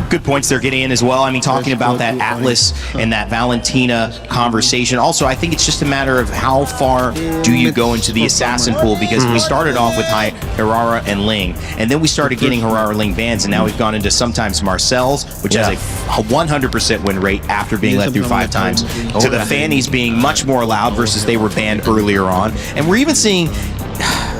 good points they're getting in as well. I mean, talking about that Atlas and that Valentina conversation. Also, I think it's just a matter of how far do you go into the assassin pool, because we started off with Hirara and Ling, and then we started getting Hirara Ling bans, and now we've gone into sometimes Marcel's, which has a 100% win rate after being let through 5 times, to the Fannies being much more loud versus they were banned earlier on. And we're even seeing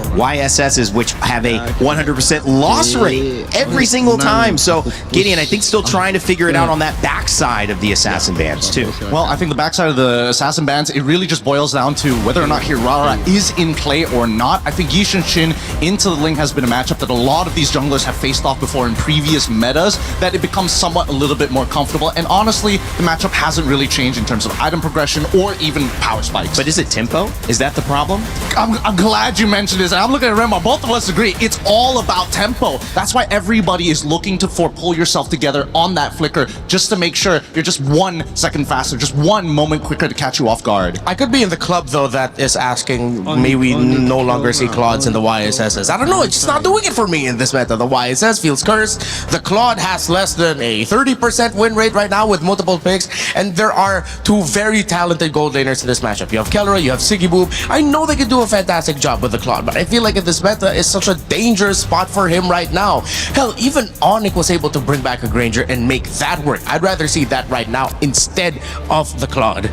YSSs, which have a 100% loss rate every single time. So Gideon, I think, still trying to figure it out on that backside of the assassin bans too. Well, I think the backside of the assassin bans, it really just boils down to whether or not Hirara is in play or not. I think Yi Shin into the Ling has been a matchup that a lot of these junglers have faced off before in previous metas, that it becomes somewhat a little bit more comfortable. And honestly, the matchup hasn't really changed in terms of item progression or even power spikes. But is it tempo? Is that the problem? I'm glad you mentioned this. I'm looking at Remar. Both of us agree. It's all about tempo. That's why everybody is looking to pull yourself together on that flicker, just to make sure you're just 1 second faster, just 1 moment quicker to catch you off guard. I could be in the club, though, that is asking, may we no longer see Claudes in the YSSs. I don't know. It's just not doing it for me in this meta. The YSS feels cursed. The Claude has less than a 30% win rate right now with multiple picks, and there are 2 very talented gold laners in this matchup. You have Kellora, you have Sigiboob. I know they can do a fantastic job with the Claude, but I feel like this meta is such a dangerous spot for him right now. Hell, even Onyx was able to bring back a Granger and make that work. I'd rather see that right now instead of the Claude.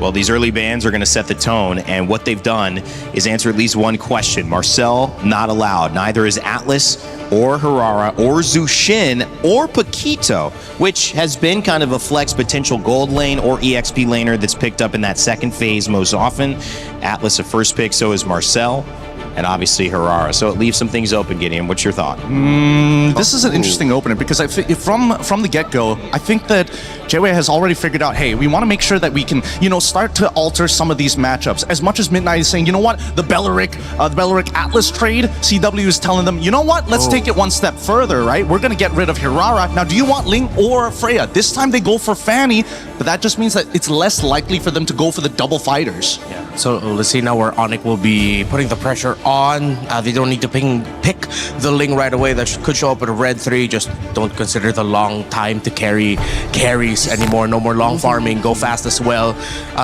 Well, these early bans are going to set the tone, and what they've done is answer at least one question. Marcel, not allowed. Neither is Atlas or Hirara or Zushin or Paquito, which has been kind of a flex potential gold lane or EXP laner that's picked up in that second phase most often. Atlas a first pick, so is Marcel, and obviously Hirara. So it leaves some things open, Gideon. What's your thought? This is an interesting opener, because I think from the get-go, I think that JWay has already figured out, hey, we want to make sure that we can, start to alter some of these matchups. As much as Midnight is saying, you know what, the Belleric Atlas trade, CW is telling them, you know what, let's take it 1 step further, right? We're going to get rid of Hirara. Now, do you want Ling or Freya? This time they go for Fanny, but that just means that it's less likely for them to go for the double fighters. Yeah. So let's see now where Onyx will be putting the pressure on. They don't need to pick the Ling right away. That could show up at a red 3. Just don't consider the long time to carries anymore. No more long farming. Go fast as well.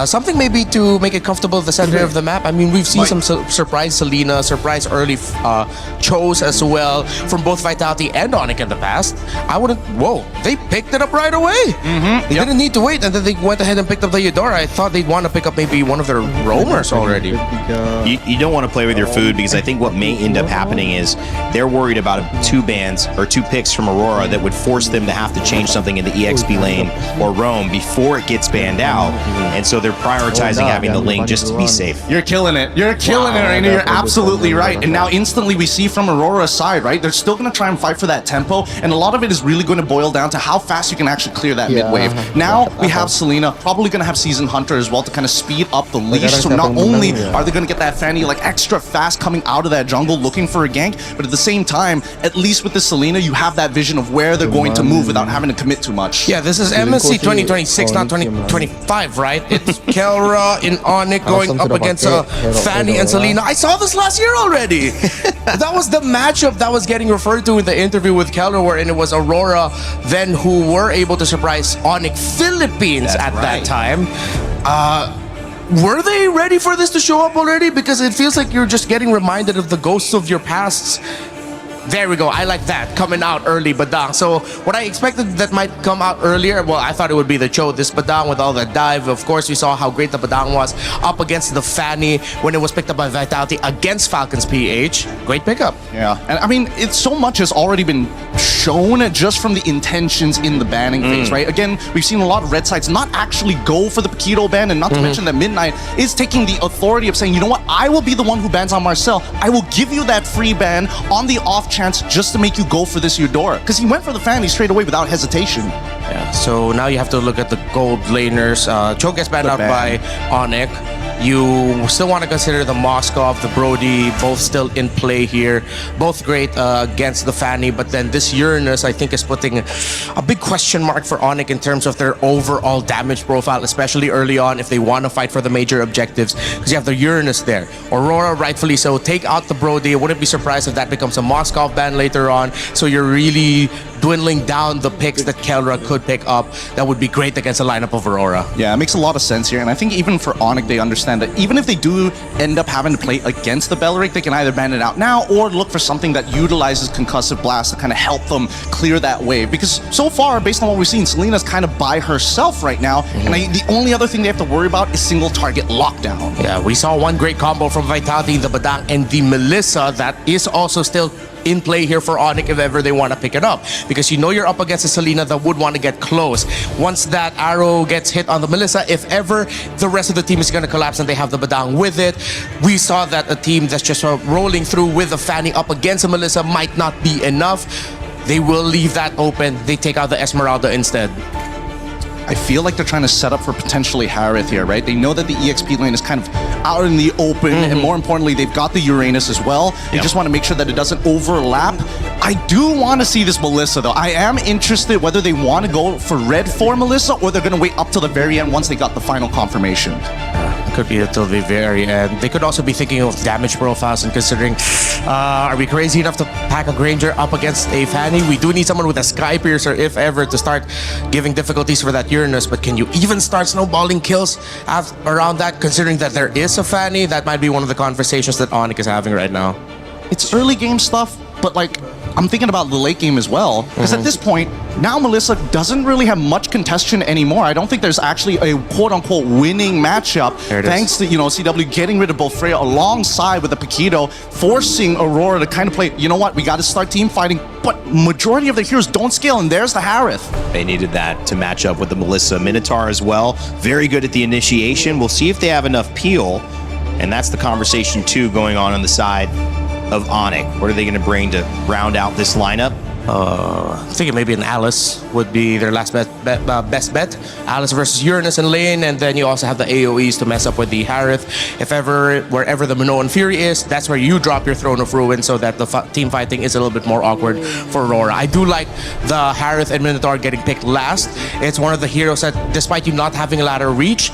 Something maybe to make it comfortable at the center of the map. I mean, we've seen some surprise Selena, surprise early Chose as well from both Vitality and Onyx in the past. I wouldn't... Whoa, they picked it up right away. They didn't need to wait, and then they went ahead and picked up the Eudora. I thought they'd want to pick up maybe one of their roamers already. You don't want to play with your food, because I think what may end up happening is they're worried about 2 bans or 2 picks from Aurora that would force them to have to change something in the EXP lane or roam before it gets banned out, and so they're prioritizing having the Ling just to be safe. You're killing it. You're killing it, Rainer. You're absolutely right. And now instantly we see from Aurora's side, right? They're still going to try and fight for that tempo, and a lot of it is really going to boil down to how fast you can actually clear that mid wave. Now we have Selena, probably going to have Season Hunter as well to kind of speed up the leash. So not only are they going to get that Fanny like extra fast coming out of that jungle looking for a gank, but at the same time, at least with the Selena, you have that vision of where they're going to move without having to commit too much. Yeah, this is MSC 2026, not 2025, right? It's Kellora in Onyx going up against Fanny and Selena. I saw this last year already. That was the matchup that was getting referred to in the interview with Kellora, wherein it was Aurora then who were able to surprise Onyx Philippines at that time. Were they ready for this to show up already? Because it feels like you're just getting reminded of the ghosts of your pasts. There we go. I like that. Coming out early, Badang. So what I expected that might come out earlier, well, I thought it would be the Cho. This Badang with all the dive. Of course, we saw how great the Badang was up against the Fanny when it was picked up by Vitality against Falcons PH. Great pickup. Yeah. And I mean, it's so much has already been shown just from the intentions in the banning phase, right? Again, we've seen a lot of red sides not actually go for the Paquito ban, and not to mention that Midnight is taking the authority of saying, you know what, I will be the one who bans on Marcel. I will give you that free ban on the off chance just to make you go for this Eudora. Because he went for the Fanny straight away without hesitation. Yeah, so now you have to look at the gold laners. Cho gets banned out by Onyx. You still want to consider the Moskov, the Brody, both still in play here. Both great against the Fanny, but then this Uranus, I think, is putting a big question mark for Onyx in terms of their overall damage profile, especially early on if they want to fight for the major objectives, because you have the Uranus there. Aurora, rightfully so, take out the Brody. I wouldn't be surprised if that becomes a Moskov ban later on, so you're really dwindling down the picks that Kelra could pick up that would be great against a lineup of Aurora. Yeah, it makes a lot of sense here, and I think even for Onyx, they understand that even if they do end up having to play against the Belleric, they can either ban it out now or look for something that utilizes Concussive Blast to kind of help them clear that wave. Because so far, based on what we've seen, Selena's kind of by herself right now, and the only other thing they have to worry about is single target lockdown. Yeah, we saw one great combo from Vitality, the Badang, and the Melissa that is also still in play here for Onyx if ever they want to pick it up. Because you know you're up against a Selena that would want to get close. Once that arrow gets hit on the Melissa, if ever the rest of the team is going to collapse and they have the Badang with it, we saw that a team that's just rolling through with a Fanny up against a Melissa might not be enough. They will leave that open. They take out the Esmeralda instead. I feel like they're trying to set up for potentially Harith here, right? They know that the EXP lane is kind of out in the open, and more importantly, they've got the Uranus as well. They just want to make sure that it doesn't overlap. I do want to see this Melissa, though. I am interested whether they want to go for red for Melissa or they're going to wait up till the very end once they got the final confirmation. Could be until the very end. They could also be thinking of damage profiles and considering, are we crazy enough to pack a Granger up against a Fanny? We do need someone with a Sky Piercer, if ever, to start giving difficulties for that Uranus. But can you even start snowballing kills around that, considering that there is a Fanny? That might be one of the conversations that Onyx is having right now. It's early game stuff, but like, I'm thinking about the late game as well. Because at this point, now Melissa doesn't really have much contention anymore. I don't think there's actually a quote-unquote winning matchup. Thanks to, CW getting rid of both Freya alongside with the Paquito, forcing Aurora to kind of play, you know what, we got to start team fighting, but majority of the heroes don't scale, and there's the Harith. They needed that to match up with the Melissa. Minotaur as well, very good at the initiation. We'll see if they have enough peel, and that's the conversation too going on the side of Onyx. What are they going to bring to round out this lineup? I'm thinking maybe an Alice would be their best bet. Alice versus Uranus in lane, and then you also have the AoEs to mess up with the Harith. If ever, wherever the Minoan Fury is, that's where you drop your Throne of Ruin so that the team fighting is a little bit more awkward for Aurora. I do like the Harith and Minotaur getting picked last. It's one of the heroes that, despite you not having a ladder reach,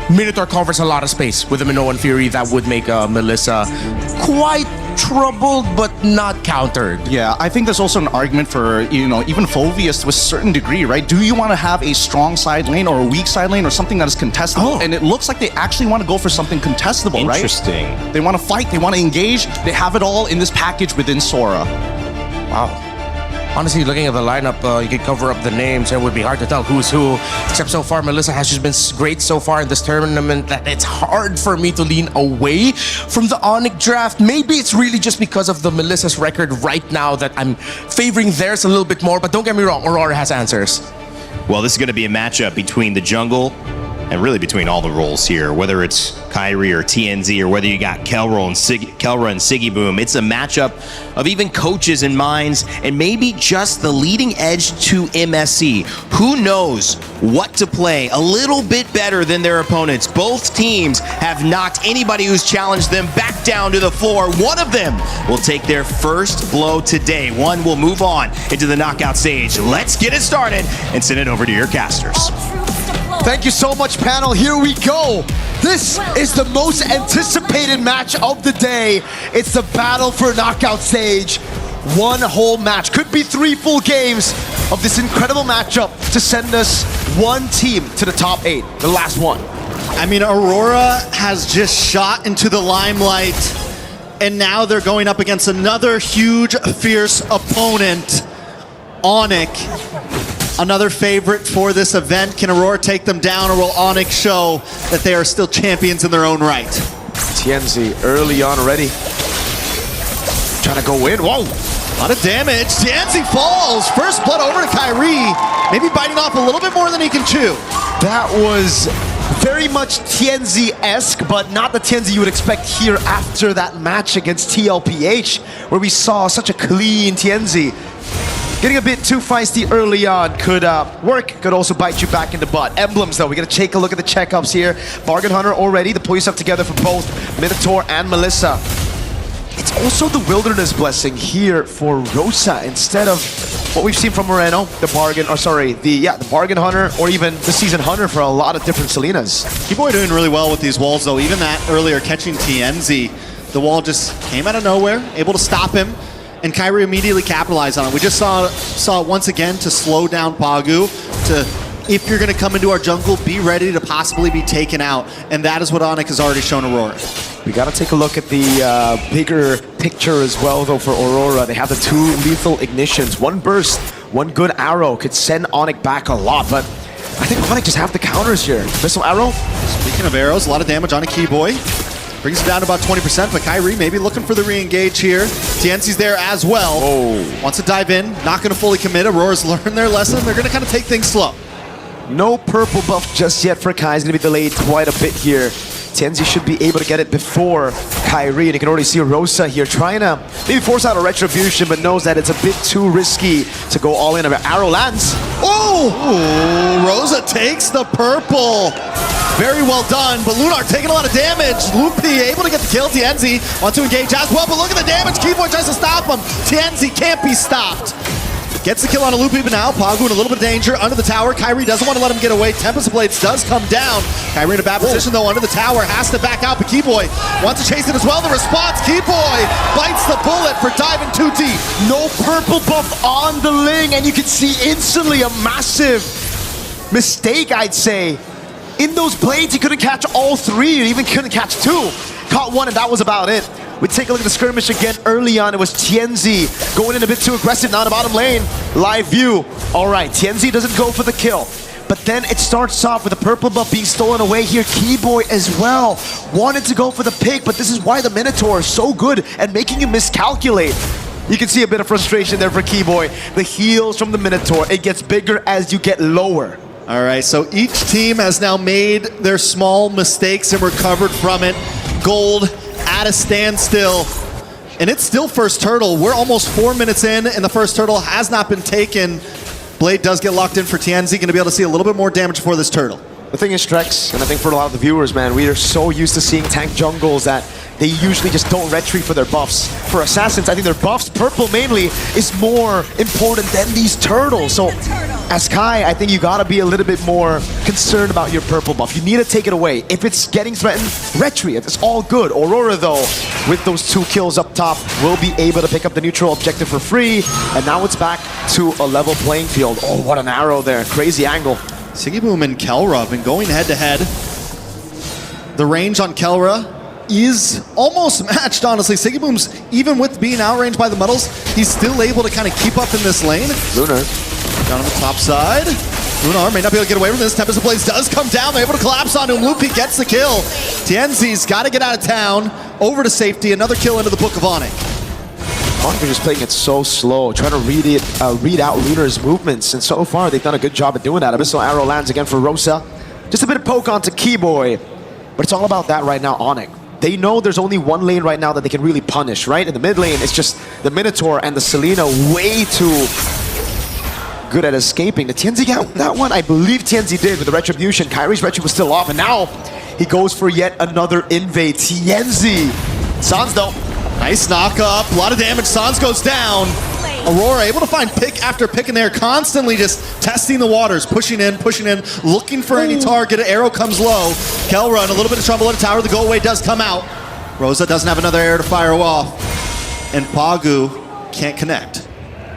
Minotaur covers a lot of space with the Minoan Fury that would make Melissa quite troubled but not countered. Yeah, I think there's also an argument for, even Phoveus to a certain degree, right? Do you want to have a strong side lane or a weak side lane or something that is contestable? And it looks like they actually want to go for something contestable, right? Interesting. They want to fight, they want to engage, they have it all in this package within Sora. Wow. Honestly, looking at the lineup, you could cover up the names and it would be hard to tell who's who. Except so far, Melissa has just been great so far in this tournament that it's hard for me to lean away from the Onyx draft. Maybe it's really just because of the Melissa's record right now that I'm favoring theirs a little bit more. But don't get me wrong, Aurora has answers. Well, this is going to be a matchup between the jungle and really between all the roles here, whether it's Kyrie or TNZ or whether you got Kelra and Siggy Boom. It's a matchup of even coaches and minds and maybe just the leading edge to MSC. Who knows what to play a little bit better than their opponents. Both teams have knocked anybody who's challenged them back down to the floor. One of them will take their first blow today. One will move on into the knockout stage. Let's get it started and send it over to your casters. Thank you so much, panel. Here we go. This is the most anticipated match of the day. It's the battle for knockout stage. One whole match. Could be 3 full games of this incredible matchup to send us one team to the top 8. The last one. I mean, Aurora has just shot into the limelight, and now they're going up against another huge, fierce opponent, Onyx. Another favorite for this event. Can Aurora take them down, or will Onyx show that they are still champions in their own right? TNZ early on already. Trying to go in. Whoa! A lot of damage. TNZ falls. First blood over to Kyrie. Maybe biting off a little bit more than he can chew. That was very much TNZ-esque, but not the TNZ you would expect here after that match against TLPH, where we saw such a clean TNZ. Getting a bit too feisty early on could work, could also bite you back in the butt. Emblems though, we're gonna take a look at the checkups here. Bargain Hunter already, to pull yourself together for both Minotaur and Melissa. It's also the Wilderness Blessing here for Rosa instead of what we've seen from Moreno, the Bargain Hunter, or even the Season Hunter for a lot of different Selenas. Keyboy doing really well with these walls though. Even that earlier catching TNZ, the wall just came out of nowhere, able to stop him. and Kyrie immediately capitalized on it. We just saw it once again to slow down Pagu, to, if you're going to come into our jungle, be ready to possibly be taken out. And that is what Onyx has already shown Aurora. We got to take a look at the bigger picture as well, though, for Aurora. They have the 2 lethal ignitions. One burst, one good arrow could send Onyx back a lot, but I think Onyx just have the counters here. Missile arrow. Speaking of arrows, a lot of damage on a Keyboy. Brings it down to about 20%, but Kyrie maybe looking for the re-engage here. TNC's there as well. Wants to dive in, not going to fully commit. Aurora's learned their lesson. They're going to kind of take things slow. No purple buff just yet for Kai. He's going to be delayed quite a bit here. TNC should be able to get it before Kyrie, and you can already see Rosa here trying to maybe force out a retribution, but knows that it's a bit too risky to go all in. Arrow lands. Oh! Rosa takes the purple. Very well done, but Lunar taking a lot of damage. Lupi able to get the kill. TNZ wants to engage as well, but look at the damage. Keyboy tries to stop him. TNZ can't be stopped. Gets the kill on a Lupi, but now Pagu in a little bit of danger under the tower. Kyrie doesn't want to let him get away. Tempest Blades does come down. Kyrie in a bad position though under the tower. Has to back out, but Keyboy wants to chase it as well. The response, Keyboy bites the bullet for diving too deep. No purple buff on the Ling, and you can see instantly a massive mistake, I'd say. In those blades, he couldn't catch all 3, or even couldn't catch 2. Caught 1, and that was about it. We take a look at the skirmish again. Early on, it was TNZ going in a bit too aggressive. Now in the bottom lane, live view. All right, TNZ doesn't go for the kill. But then it starts off with the purple buff being stolen away here. Keyboy as well wanted to go for the pick, but this is why the Minotaur is so good at making you miscalculate. You can see a bit of frustration there for Keyboy. The heals from the Minotaur, it gets bigger as you get lower. All right, so each team has now made their small mistakes and recovered from it. Gold at a standstill, and it's still first turtle. We're almost 4 minutes in, and the first turtle has not been taken. Blade does get locked in for TNZ, going to be able to see a little bit more damage for this turtle. The thing is, Strex, and I think for a lot of the viewers, man, we are so used to seeing tank jungles that they usually just don't retreat for their buffs. For Assassins, I think their buffs, purple mainly, is more important than these turtles. So, as Kai, I think you gotta be a little bit more concerned about your purple buff. You need to take it away. If it's getting threatened, retreat. It's all good. Aurora, though, with those 2 kills up top, will be able to pick up the neutral objective for free. And now it's back to a level playing field. Oh, what an arrow there. Crazy angle. Siggyboom and Kelra have been going head-to-head. The range on Kelra is almost matched, honestly. Siggyboom's, even with being outranged by the metals, he's still able to kind of keep up in this lane. Lunar. Down on the top side. Lunar may not be able to get away from this. Tempest Blades does come down. They're able to collapse onto him. Lupi gets the kill. TNZ's got to get out of town. Over to safety. Another kill into the Book of Onyx. Onyx is just playing it so slow, trying to read out Lunar's movements, and so far they've done a good job at doing that. Abyssal Arrow lands again for Rosa. Just a bit of poke onto Keyboy, but it's all about that right now, Onyx. They know there's only one lane right now that they can really punish, right? In the mid lane, it's just the Minotaur and the Selena way too good at escaping. The TNZ got that one? I believe TNZ did with the Retribution. Kyrie's Retri was still off, and now he goes for yet another invade. TNZ. Sans though. Nice knock up. A lot of damage. Sans goes down. Aurora able to find pick after pick in there, constantly just testing the waters, pushing in, looking for any target. Arrow comes low. Kelra in a little bit of trouble at a tower. The go away does come out. Rosa doesn't have another arrow to fire off. And Pagu can't connect.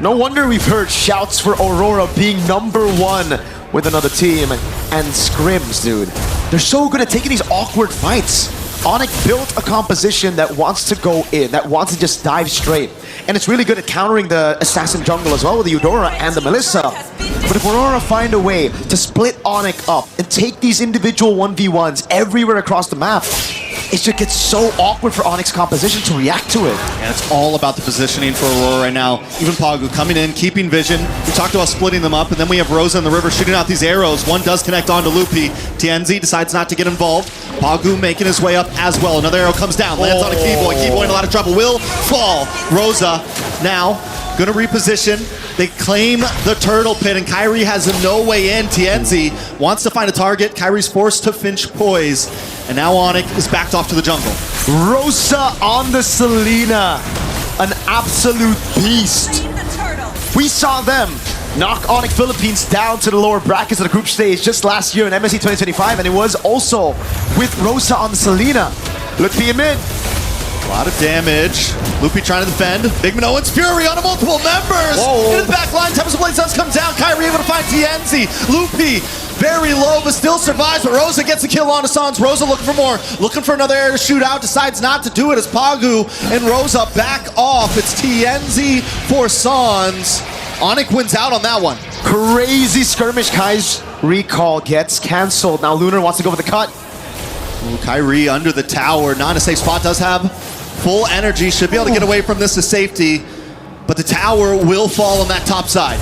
No wonder we've heard shouts for Aurora being #1 with another team. And scrims, dude. They're so good at taking these awkward fights. Onyx built a composition that wants to go in, that wants to just dive straight. And it's really good at countering the Assassin jungle as well with the Eudora and the Melissa. But if Aurora find a way to split Onyx up and take these individual 1v1s everywhere across the map, it just gets so awkward for Onyx composition to react to it. And it's all about the positioning for Aurora right now. Even Pagu coming in, keeping vision. We talked about splitting them up, and then we have Rosa in the river shooting out these arrows. One does connect onto Lupi. TNZ decides not to get involved. Pagu making his way up as well. Another arrow comes down, lands on a Keyboy. Keyboy in a lot of trouble, will fall. Rosa now gonna reposition. They claim the turtle pit, and Kyrie has no way in. TNZ wants to find a target. Kyrie's forced to Finch Poise, and now Onyx is backed off to the jungle. Rosa on the Selena, an absolute beast. We saw them knock Onyx Philippines down to the lower brackets of the group stage just last year in MSC 2025, and it was also with Rosa on the Selena. Look for him in. A lot of damage. Loopy trying to defend. Big Minoan's Fury on multiple members. Into the back line. Tempest of Blade does come down. Kyrie able to find TNZ. Loopy very low, but still survives. But Rosa gets a kill on Sans. Rosa looking for more. Looking for another air to shoot out. Decides not to do it as Pagu and Rosa back off. It's TNZ for Sans. Onyx wins out on that one. Crazy skirmish. Kai's recall gets canceled. Now Lunar wants to go for the cut. Ooh, Kyrie under the tower. Not in a safe spot. Does have full energy. Should be able to get away from this to safety. But the tower will fall on that top side.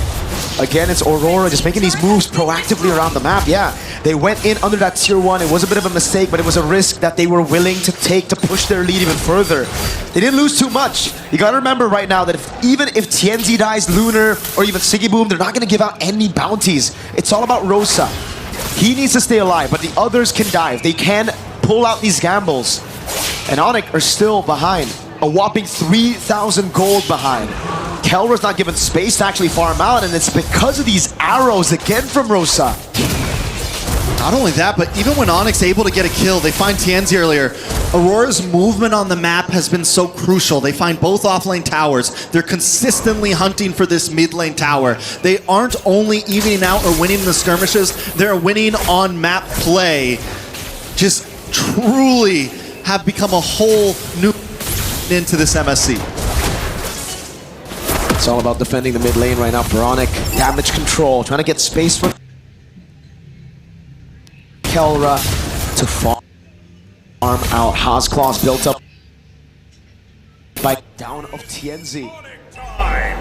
Again, it's Aurora just making these moves proactively around the map. Yeah, they went in under that tier 1. It was a bit of a mistake, but it was a risk that they were willing to take to push their lead even further. They didn't lose too much. You gotta remember right now that even if TNZ dies, Lunar, or even Siggy Boom, they're not gonna give out any bounties. It's all about Rosa. He needs to stay alive, but the others can dive. They can pull out these gambles. And Onyx are still behind. A whopping 3,000 gold behind. Kelra's not given space to actually farm out, and it's because of these arrows again from Rosa. Not only that, but even when Onyx able to get a kill, they find TNZ earlier. Aurora's movement on the map has been so crucial. They find both offlane towers. They're consistently hunting for this mid lane tower. They aren't only evening out or winning the skirmishes, they're winning on map play. Just truly have become a whole new into this MSC. It's all about defending the mid lane right now for Onyx. Damage control, trying to get space for Kelra to farm out. Hazclaws built up by down of TNZ.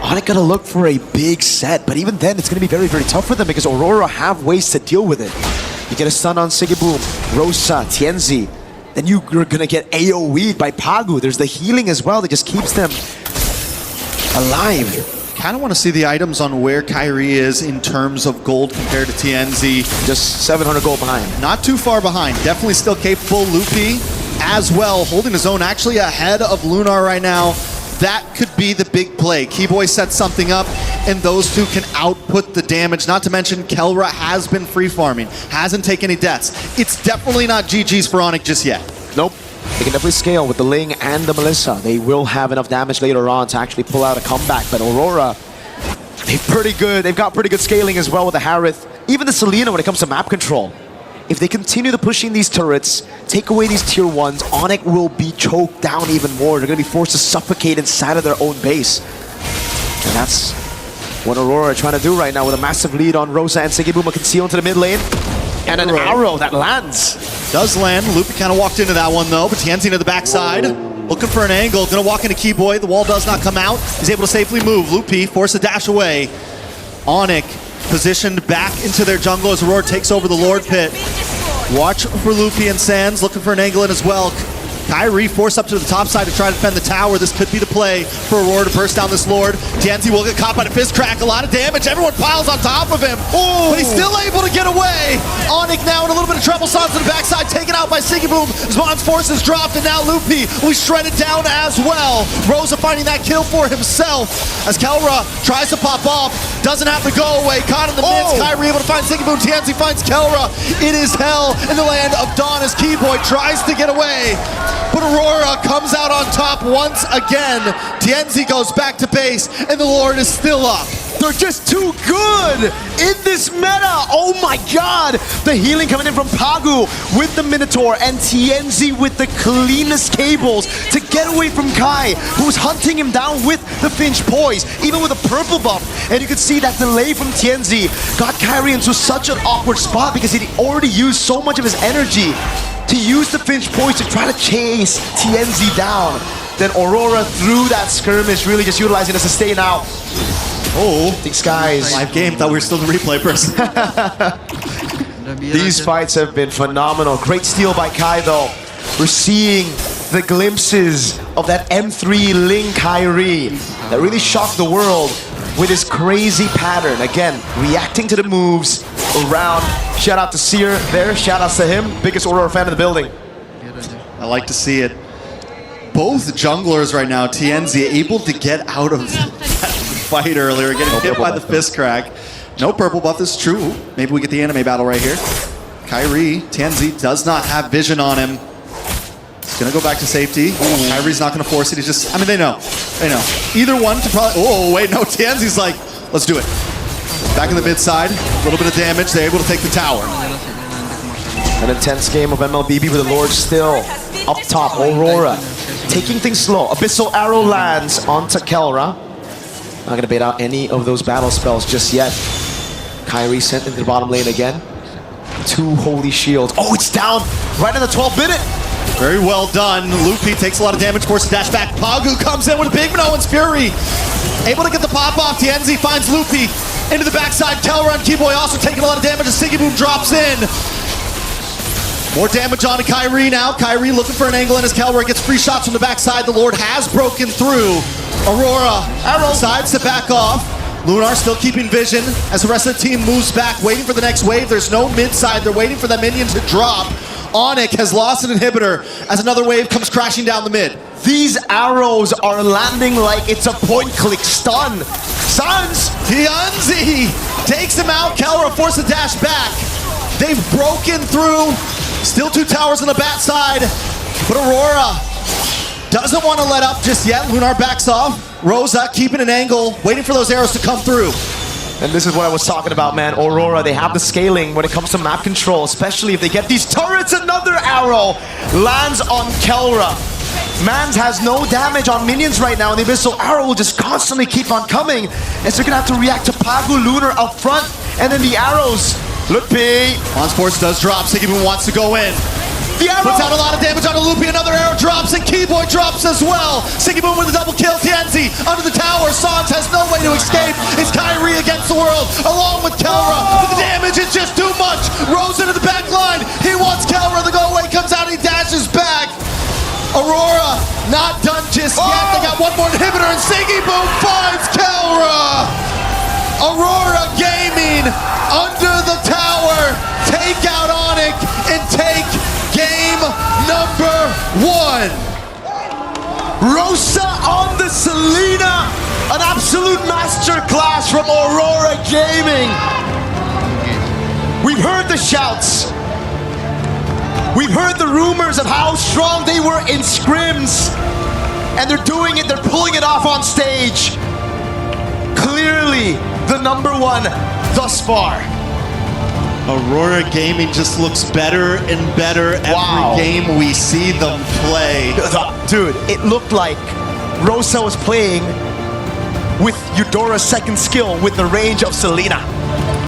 Onyx gonna look for a big set, but even then it's gonna be very, very tough for them because Aurora have ways to deal with it. You get a stun on Siggy Boom, Rosa, TNZ. Then you're gonna get AoE'd by Pagu. There's the healing as well that just keeps them alive. Kind of want to see the items on where Kyrie is in terms of gold compared to TNZ. Just 700 gold behind. Not too far behind. Definitely still capable. Loopy as well, holding his own, actually ahead of Lunar right now. That could be the big play. Keyboy sets something up, and those two can output the damage. Not to mention, Kelra has been free farming, hasn't taken any deaths. It's definitely not GG's for Onyx just yet. Nope. They can definitely scale with the Ling and the Melissa. They will have enough damage later on to actually pull out a comeback. But Aurora, they're pretty good. They've got pretty good scaling as well with the Harith. Even the Selena when it comes to map control. If they continue to pushing these turrets, take away these tier 1s, Onyx will be choked down even more. They're going to be forced to suffocate inside of their own base. And that's what Aurora are trying to do right now with a massive lead on Rosa and Siggy Boom conceal into the mid lane. And an arrow that lands. Does land. Loopy kind of walked into that one though, but TNZ to the backside. Looking for an angle. Gonna walk into Keyboy. The wall does not come out. He's able to safely move. Loopy forced to dash away. Onyx positioned back into their jungle as Aurora takes over the Lord Pit. Watch for Loopy and Sans looking for an angle in as well. Kyrie forced up to the top side to try to defend the tower. This could be the play for Aurora to burst down this Lord. TNZ will get caught by the fist crack. A lot of damage. Everyone piles on top of him. Ooh. But he's still able to get away. Onyx now in a little bit of trouble. Sans to the backside, taken out by Siggy Boom. Zmon's forces dropped, and now Loopy will be shredded down as well. Rosa finding that kill for himself as Kelra tries to pop off. Doesn't have to go away. Caught in the midst. Kyrie able to find Siggy Boom. TNZ finds Kelra. It is hell in the land of Dawn as Keyboy tries to get away. But Aurora comes out on top once again. TNZ goes back to base, and the Lord is still up. They're just too good in this meta. Oh my god. The healing coming in from Pagu with the Minotaur and TNZ with the cleanest cables to get away from Kai, who's hunting him down with the Finch Poise, even with a purple buff. And you can see that delay from TNZ got Kyrie into such an awkward spot because he already used so much of his energy to use the Finch Poise to try to chase TNZ down. Then Aurora through that skirmish, really just utilizing a sustain out. Oh, These guys. live game. Thought we were still the replay person. These fights have been phenomenal. Great steal by Kai though. We're seeing the glimpses of that M3 Ling Kyrie that really shocked the world with his crazy pattern. Again, reacting to the moves around. Shout out to Seer there. Shout outs to him. Biggest Aurora fan in the building. I like to see it. Both junglers right now, TNZ, able to get out of that fight earlier, getting hit by the fist crack. No purple buff, this is true. Maybe we get the anime battle right here. Kyrie, TNZ does not have vision on him. It's gonna go back to safety. Kyrie's not gonna force it. He's just, I mean, they know. They know. Either one to probably, oh, wait, no, Tienzi's like, let's do it. Back in the mid side, a little bit of damage. They're able to take the tower. An intense game of MLBB with the Lord still up top. Aurora taking things slow. Abyssal Arrow lands onto Kelra. Not going to bait out any of those battle spells just yet. Kyrie sent into the bottom lane again. 2 holy shields. Oh, it's down right in the 12th minute. Very well done. Lupi takes a lot of damage, forces dash back. Pagu comes in with a big Minoan's Fury. Able to get the pop off. Tienzi finds Lupi into the backside. Kelra and Keyboy also taking a lot of damage as Siggy Boom drops in. More damage onto Kyrie now. Kyrie looking for an angle in as Kelra gets free shots from the backside. The Lord has broken through. Aurora decides to back off. Lunar still keeping vision as the rest of the team moves back, waiting for the next wave. There's no mid side. They're waiting for that minion to drop. Onyx has lost an inhibitor as another wave comes crashing down the mid. These arrows are landing like it's a point-click stun. Suns! Tienzi takes him out. Kelra forced the dash back. They've broken through. Still 2 towers on the bat side. But Aurora doesn't want to let up just yet. Lunar backs off. Rosa keeping an angle, waiting for those arrows to come through. And this is what I was talking about, man. Aurora, they have the scaling when it comes to map control, especially if they get these turrets. Another arrow lands on Kelra. Mans has no damage on minions right now, and the Abyssal Arrow will just constantly keep on coming. And so they're going to have to react to Pagu Lunar up front, and then the arrows. Lupi. OnSports does drop. Siggy Boom wants to go in. The arrow. Puts out a lot of damage on Lupi. Another arrow drops, and Keyboy drops as well. Siggy Boom with a double kill. Tienzi under the tower. Sans has no way to escape. It's Kyrie against the world, along with Kelra. But the damage is just too much. Rose into the back line. He wants Kelra. The go away comes out. He dashes back. Aurora not done just yet. They got one more inhibitor, and Siggy Boom finds Kelra. Aurora Gaming under the tower. Take out Onyx and take game number 1. Rosa on the Selena. An absolute masterclass from Aurora Gaming. We've heard the shouts. We've heard the rumors of how strong they were in scrims. And they're doing it, they're pulling it off on stage. Clearly the number 1 thus far. Aurora Gaming just looks better and better every game we see them play. Dude, it looked like Rosa was playing with Eudora's second skill with the range of Selena.